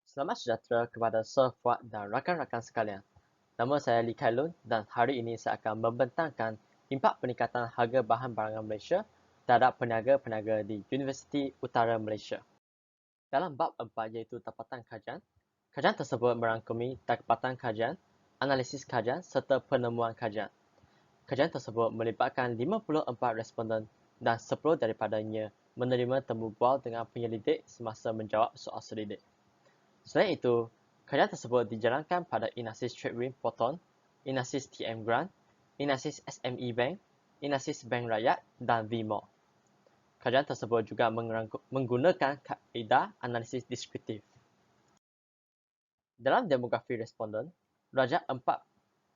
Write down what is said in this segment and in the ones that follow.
Selamat sejahtera kepada Sir Fuad dan rakan-rakan sekalian. Nama saya Lee Kai Lun dan hari ini saya akan membentangkan impak peningkatan harga bahan barangan Malaysia terhadap peniaga-peniaga di Universiti Utara Malaysia. Dalam bab 4 iaitu tapatan kajian, kajian tersebut merangkumi tapatan kajian, analisis kajian serta penemuan kajian. Kajian tersebut melibatkan 54 responden dan 10 daripadanya menerima temu bual dengan penyelidik semasa menjawab soal selidik. Selain itu, kajian tersebut dijalankan pada Inasis Tradewin Proton, Inasis TM Grant, Inasis SME Bank, Inasis Bank Rakyat dan VMO. Kajian tersebut juga menggunakan kaedah analisis deskriptif. Dalam demografi responden, Rajak 4.1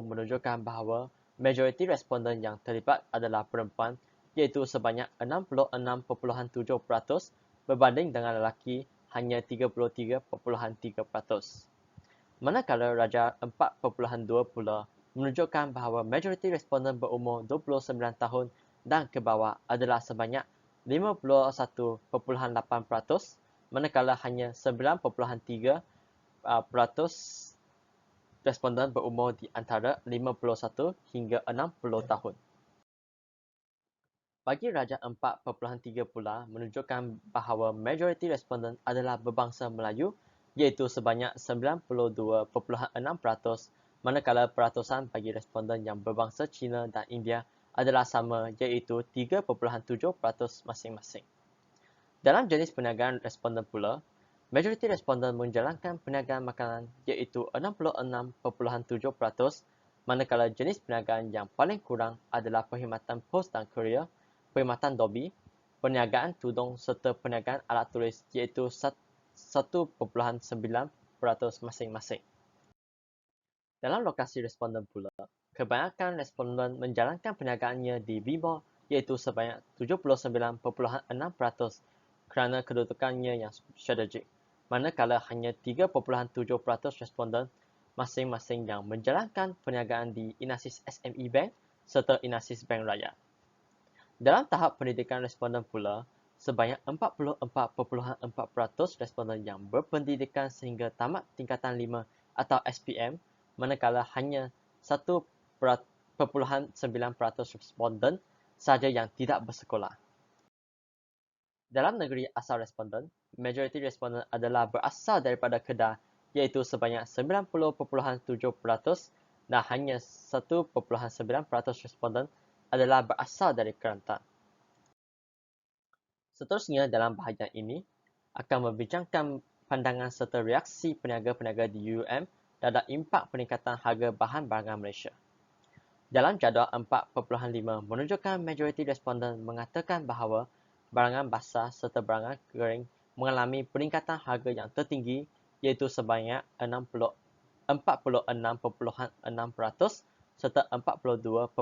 menunjukkan bahawa majoriti responden yang terlibat adalah perempuan iaitu sebanyak 66.7% berbanding dengan lelaki hanya 33.3%. Manakala Raja 4.2 pula menunjukkan bahawa majoriti responden berumur 29 tahun dan ke bawah adalah sebanyak 51.8%, manakala hanya 9.3% responden berumur di antara 51 hingga 60 tahun. Bagi Raja 4.3 pula menunjukkan bahawa majoriti responden adalah berbangsa Melayu iaitu sebanyak 92.6%, manakala peratusan bagi responden yang berbangsa Cina dan India adalah sama iaitu 3.7% masing-masing. Dalam jenis perniagaan responden pula, majoriti responden menjalankan perniagaan makanan iaitu 66.7%, manakala jenis perniagaan yang paling kurang adalah perkhidmatan pos dan kurier, perkhidmatan dobi, perniagaan tudung serta perniagaan alat tulis iaitu 1.9% masing-masing. Dalam lokasi responden pula, kebanyakan responden menjalankan perniagaannya di VMO iaitu sebanyak 79.6% kerana kedudukannya yang strategik, manakala hanya 3.7% responden masing-masing yang menjalankan perniagaan di Inasis SME Bank serta Inasis Bank Rakyat. Dalam tahap pendidikan responden pula, sebanyak 44.4% responden yang berpendidikan sehingga tamat tingkatan 5 atau SPM, manakala hanya 1.9% responden sahaja yang tidak bersekolah. Dalam negeri asal responden, majoriti responden adalah berasal daripada Kedah iaitu sebanyak 90.7% dan hanya 1.9% responden adalah berasal dari Kelantan. Seterusnya dalam bahagian ini akan membincangkan pandangan serta reaksi peniaga-peniaga di UUM terhadap impak peningkatan harga bahan barangan Malaysia. Dalam jadual 4.5 menunjukkan majoriti responden mengatakan bahawa barangan basah serta barangan kering mengalami peningkatan harga yang tertinggi iaitu sebanyak 46.6% serta 42.9%.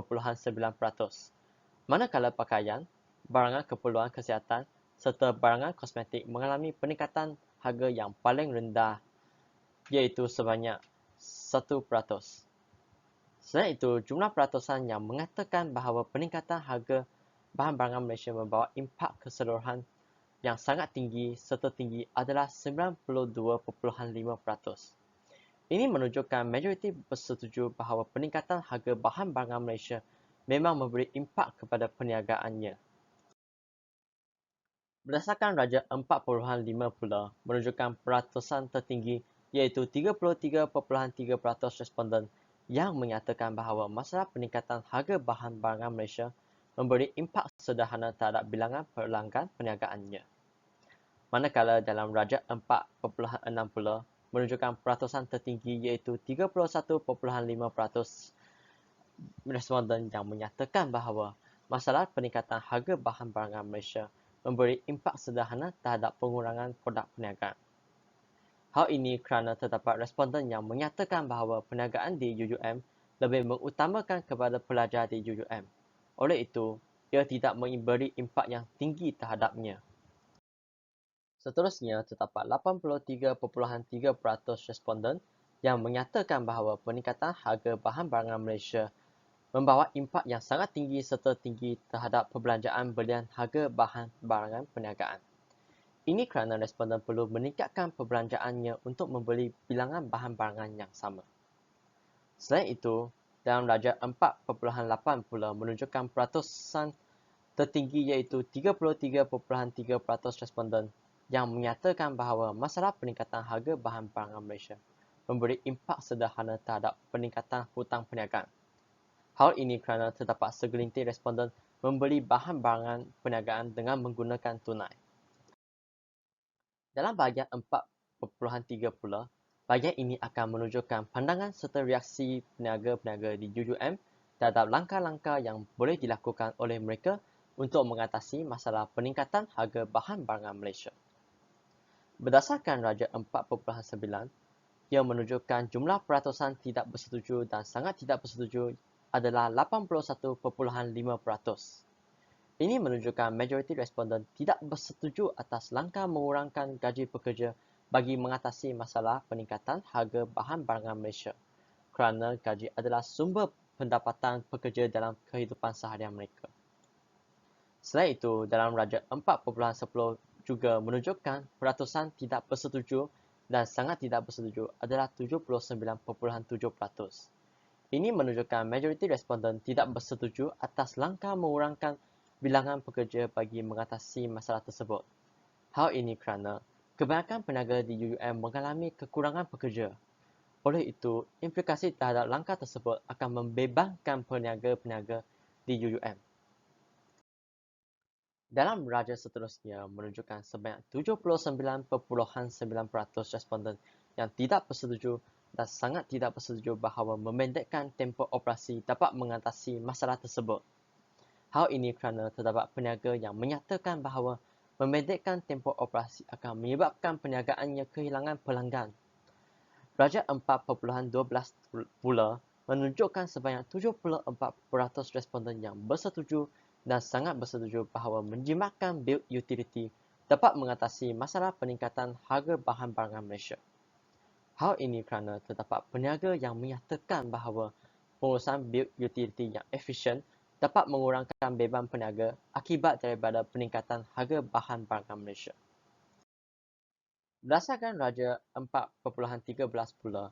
Manakala pakaian, barangan keperluan kesihatan serta barangan kosmetik mengalami peningkatan harga yang paling rendah iaitu sebanyak 1%. Selain itu, jumlah peratusan yang mengatakan bahawa peningkatan harga bahan barangan Malaysia membawa impak keseluruhan yang sangat tinggi serta tinggi adalah 92.5%. Ini menunjukkan majoriti bersetuju bahawa peningkatan harga bahan barangan Malaysia memang memberi impak kepada perniagaannya. Berdasarkan Raja 4.5 pula menunjukkan peratusan tertinggi iaitu 33.3% responden yang menyatakan bahawa masalah peningkatan harga bahan barangan Malaysia memberi impak sederhana terhadap bilangan pelanggan perniagaannya. Manakala dalam Raja 4.6 pula menunjukkan peratusan tertinggi iaitu 31.5% responden yang menyatakan bahawa masalah peningkatan harga bahan barangan Malaysia memberi impak sederhana terhadap pengurangan produk perniagaan. Hal ini kerana terdapat responden yang menyatakan bahawa perniagaan di UUM lebih mengutamakan kepada pelajar di UUM. Oleh itu, ia tidak memberi impak yang tinggi terhadapnya. Seterusnya, terdapat 83.3% responden yang menyatakan bahawa peningkatan harga bahan barangan Malaysia membawa impak yang sangat tinggi serta tinggi terhadap perbelanjaan belian harga bahan barangan perniagaan. Ini kerana responden perlu meningkatkan perbelanjaannya untuk membeli bilangan bahan-barangan yang sama. Selain itu, dalam darjah 4.8 pula menunjukkan peratusan tertinggi iaitu 33.3% responden yang menyatakan bahawa masalah peningkatan harga bahan-barangan Malaysia memberi impak sederhana terhadap peningkatan hutang perniagaan. Hal ini kerana terdapat segelintir responden membeli bahan-barangan perniagaan dengan menggunakan tunai. Dalam bahagian 4.3 pula, bahagian ini akan menunjukkan pandangan serta reaksi peniaga-peniaga di UUM terhadap langkah-langkah yang boleh dilakukan oleh mereka untuk mengatasi masalah peningkatan harga bahan-barangan Malaysia. Berdasarkan Raja 4.9, ia menunjukkan jumlah peratusan tidak bersetuju dan sangat tidak bersetuju adalah 81.5%. Ini menunjukkan majoriti responden tidak bersetuju atas langkah mengurangkan gaji pekerja bagi mengatasi masalah peningkatan harga bahan-barangan Malaysia, kerana gaji adalah sumber pendapatan pekerja dalam kehidupan seharian mereka. Selain itu, dalam Raja 4.10 juga menunjukkan peratusan tidak bersetuju dan sangat tidak bersetuju adalah 79.7%. Ini menunjukkan majoriti responden tidak bersetuju atas langkah mengurangkan bilangan pekerja bagi mengatasi masalah tersebut. Hal ini kerana kebanyakan peniaga di UUM mengalami kekurangan pekerja. Oleh itu, implikasi terhadap langkah tersebut akan membebankan peniaga-peniaga di UUM. Dalam raja seterusnya menunjukkan sebanyak 79.9% responden yang tidak bersetuju dan sangat tidak bersetuju bahawa memendekkan tempoh operasi dapat mengatasi masalah tersebut. Hal ini kerana terdapat peniaga yang menyatakan bahawa memendekkan tempoh operasi akan menyebabkan perniagaannya kehilangan pelanggan. Raja 4.12 pula menunjukkan sebanyak 74% responden yang bersetuju dan sangat bersetuju bahawa menjimatkan bil utiliti dapat mengatasi masalah peningkatan harga bahan-barangan Malaysia. Hal ini kerana terdapat peniaga yang menyatakan bahawa pengurusan bil utiliti yang efisien dapat mengurangkan beban peniaga akibat daripada peningkatan harga bahan-barangan Malaysia. Berdasarkan Raja 4.13 pula,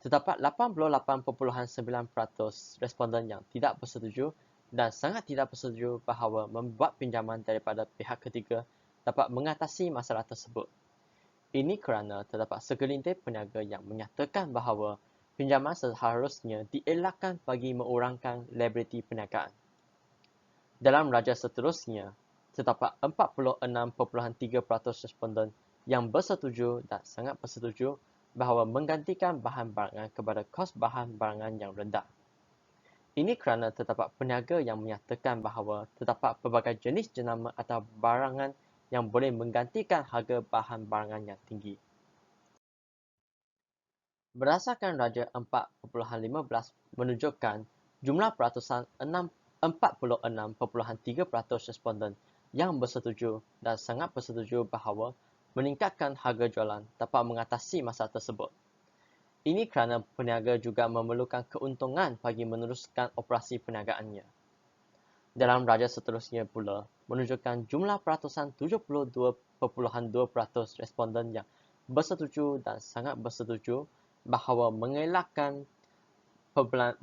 terdapat 88.9% responden yang tidak bersetuju dan sangat tidak bersetuju bahawa membuat pinjaman daripada pihak ketiga dapat mengatasi masalah tersebut. Ini kerana terdapat segelintir peniaga yang menyatakan bahawa pinjaman seharusnya dielakkan bagi mengurangkan liabiliti perniagaan. Dalam raja seterusnya, terdapat 46.3% responden yang bersetuju dan sangat bersetuju bahawa menggantikan bahan-barangan kepada kos bahan-barangan yang rendah. Ini kerana terdapat peniaga yang menyatakan bahawa terdapat pelbagai jenis jenama atau barangan yang boleh menggantikan harga bahan-barangan yang tinggi. Berdasarkan Raja 4.15 menunjukkan jumlah peratusan 46.3% responden yang bersetuju dan sangat bersetuju bahawa meningkatkan harga jualan dapat mengatasi masalah tersebut. Ini kerana peniaga juga memerlukan keuntungan bagi meneruskan operasi perniagaannya. Dalam raja seterusnya pula menunjukkan jumlah peratusan 72.2% responden yang bersetuju dan sangat bersetuju bahawa mengelakkan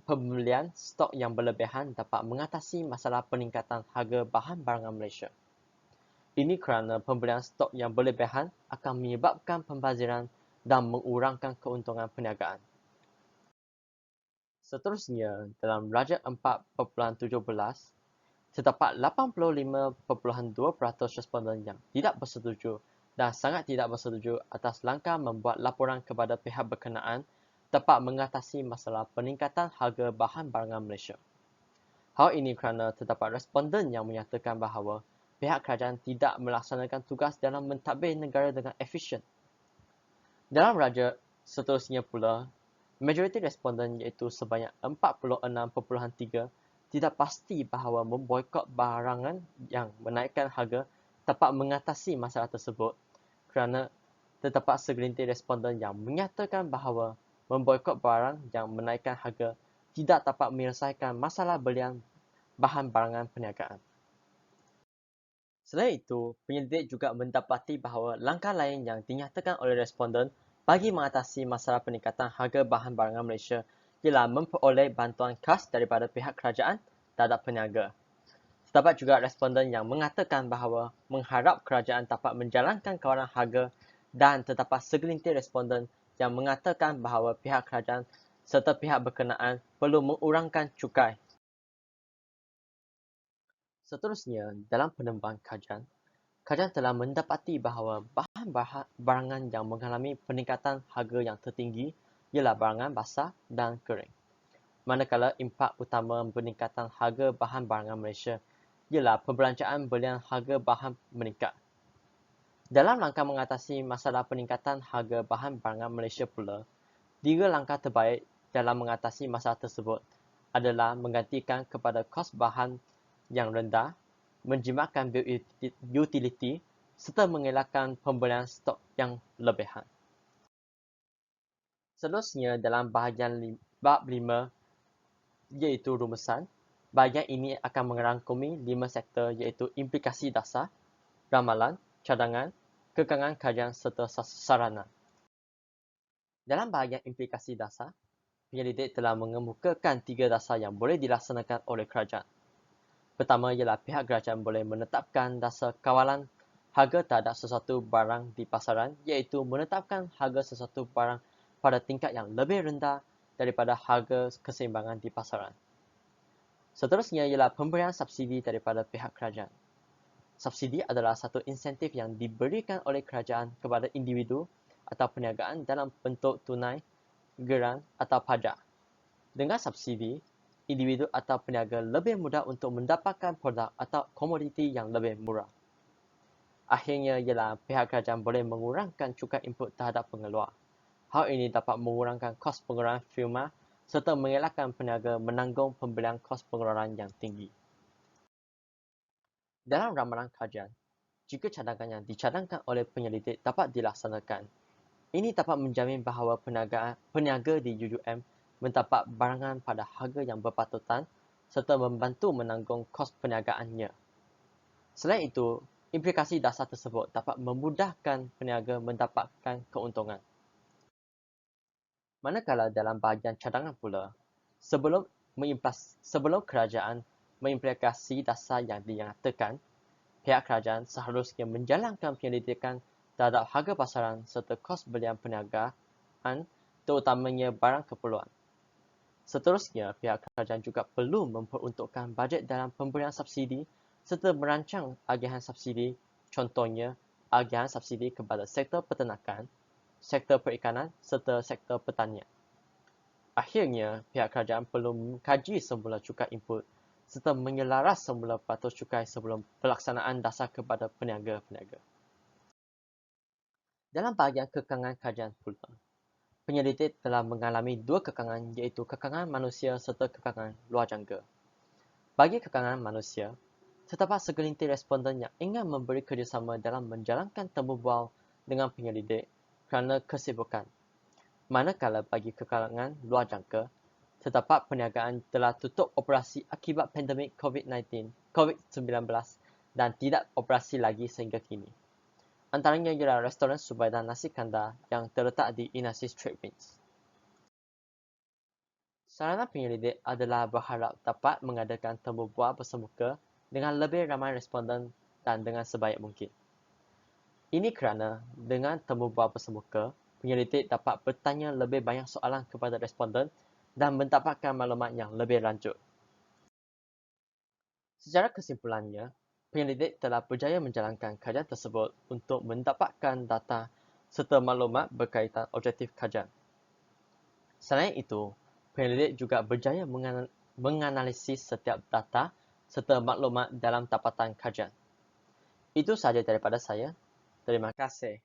pembelian stok yang berlebihan dapat mengatasi masalah peningkatan harga bahan-barangan Malaysia. Ini kerana pembelian stok yang berlebihan akan menyebabkan pembaziran dan mengurangkan keuntungan perniagaan. Seterusnya, dalam Raja 4.17, terdapat 85.2% responden yang tidak bersetuju dan sangat tidak bersetuju atas langkah membuat laporan kepada pihak berkenaan dapat mengatasi masalah peningkatan harga bahan-barangan Malaysia. Hal ini kerana terdapat responden yang menyatakan bahawa pihak kerajaan tidak melaksanakan tugas dalam mentadbir negara dengan efisien. Dalam raja seterusnya pula, majoriti responden iaitu sebanyak 46.3% tidak pasti bahawa memboikot barangan yang menaikkan harga dapat mengatasi masalah tersebut kerana terdapat segelintir responden yang menyatakan bahawa memboikot barang yang menaikkan harga tidak dapat menyelesaikan masalah belian bahan-barangan perniagaan. Selain itu, penyelidik juga mendapati bahawa langkah lain yang dinyatakan oleh responden bagi mengatasi masalah peningkatan harga bahan barangan Malaysia ialah memperoleh bantuan khas daripada pihak kerajaan terhadap peniaga. Terdapat juga responden yang mengatakan bahawa mengharap kerajaan dapat menjalankan kawalan harga dan terdapat segelintir responden yang mengatakan bahawa pihak kerajaan serta pihak berkenaan perlu mengurangkan cukai. Seterusnya, dalam penembang kajian telah mendapati bahawa bahan barangan yang mengalami peningkatan harga yang tertinggi ialah barangan basah dan kering. Manakala impak utama peningkatan harga bahan barangan Malaysia ialah perbelanjaan belian harga bahan meningkat. Dalam langkah mengatasi masalah peningkatan harga bahan barangan Malaysia pula, 3 langkah terbaik dalam mengatasi masalah tersebut adalah menggantikan kepada kos bahan yang rendah, menjimatkan bil utiliti serta mengelakkan pembelian stok yang lebihan. Seterusnya dalam bahagian bab 5 iaitu rumusan, bahagian ini akan merangkumi 5 sektor iaitu implikasi dasar, ramalan, cadangan, kekangan kajian serta sarana. Dalam bahagian implikasi dasar, penyelidik telah mengemukakan 3 dasar yang boleh dilaksanakan oleh kerajaan. Pertama ialah pihak kerajaan boleh menetapkan dasar kawalan harga terhadap sesuatu barang di pasaran iaitu menetapkan harga sesuatu barang pada tingkat yang lebih rendah daripada harga keseimbangan di pasaran. Seterusnya ialah pemberian subsidi daripada pihak kerajaan. Subsidi adalah satu insentif yang diberikan oleh kerajaan kepada individu atau perniagaan dalam bentuk tunai, geran atau pajak. Dengan subsidi, individu atau peniaga lebih mudah untuk mendapatkan produk atau komoditi yang lebih murah. Akhirnya ialah pihak kerajaan boleh mengurangkan cukai input terhadap pengeluar. Hal ini dapat mengurangkan kos pengeluaran firma serta mengelakkan peniaga menanggung pembelian kos pengeluaran yang tinggi. Dalam ramalan kajian, jika cadangan yang dicadangkan oleh penyelidik dapat dilaksanakan, ini dapat menjamin bahawa peniaga di UUM mendapat barangan pada harga yang berpatutan serta membantu menanggung kos perniagaannya. Selain itu, implikasi dasar tersebut dapat memudahkan peniaga mendapatkan keuntungan. Manakala dalam bahagian cadangan pula, sebelum kerajaan mengimplikasi dasar yang dinyatakan, pihak kerajaan seharusnya menjalankan penyelidikan terhadap harga pasaran serta kos belian perniagaan, terutamanya barang keperluan. Seterusnya, pihak kerajaan juga perlu memperuntukkan bajet dalam pemberian subsidi serta merancang agihan subsidi, contohnya agihan subsidi kepada sektor peternakan, sektor perikanan serta sektor pertanian. Akhirnya, pihak kerajaan perlu mengkaji semula cukai input serta menyelaras semula peratus cukai sebelum pelaksanaan dasar kepada peniaga-peniaga. Dalam bahagian kekangan kajian pula, penyelidik telah mengalami 2 kekangan iaitu kekangan manusia serta kekangan luar jangka. Bagi kekangan manusia, terdapat segelintir responden yang ingin memberi kerjasama dalam menjalankan temu bual dengan penyelidik kerana kesibukan. Manakala bagi kekangan luar jangka, terdapat perniagaan telah tutup operasi akibat pandemik COVID-19 dan tidak operasi lagi sehingga kini. Antaranya ialah restoran Subaidah Nasi Kandar yang terletak di Inasis Trade Winds. Sarana penyelidik adalah berharap dapat mengadakan temu bual bersemuka dengan lebih ramai responden dan dengan sebaik mungkin. Ini kerana dengan temu bual bersemuka, penyelidik dapat bertanya lebih banyak soalan kepada responden dan mendapatkan maklumat yang lebih lanjut. Secara kesimpulannya, penyelidik telah berjaya menjalankan kajian tersebut untuk mendapatkan data serta maklumat berkaitan objektif kajian. Selain itu, penyelidik juga berjaya menganalisis setiap data serta maklumat dalam dapatan kajian. Itu sahaja daripada saya. Terima kasih.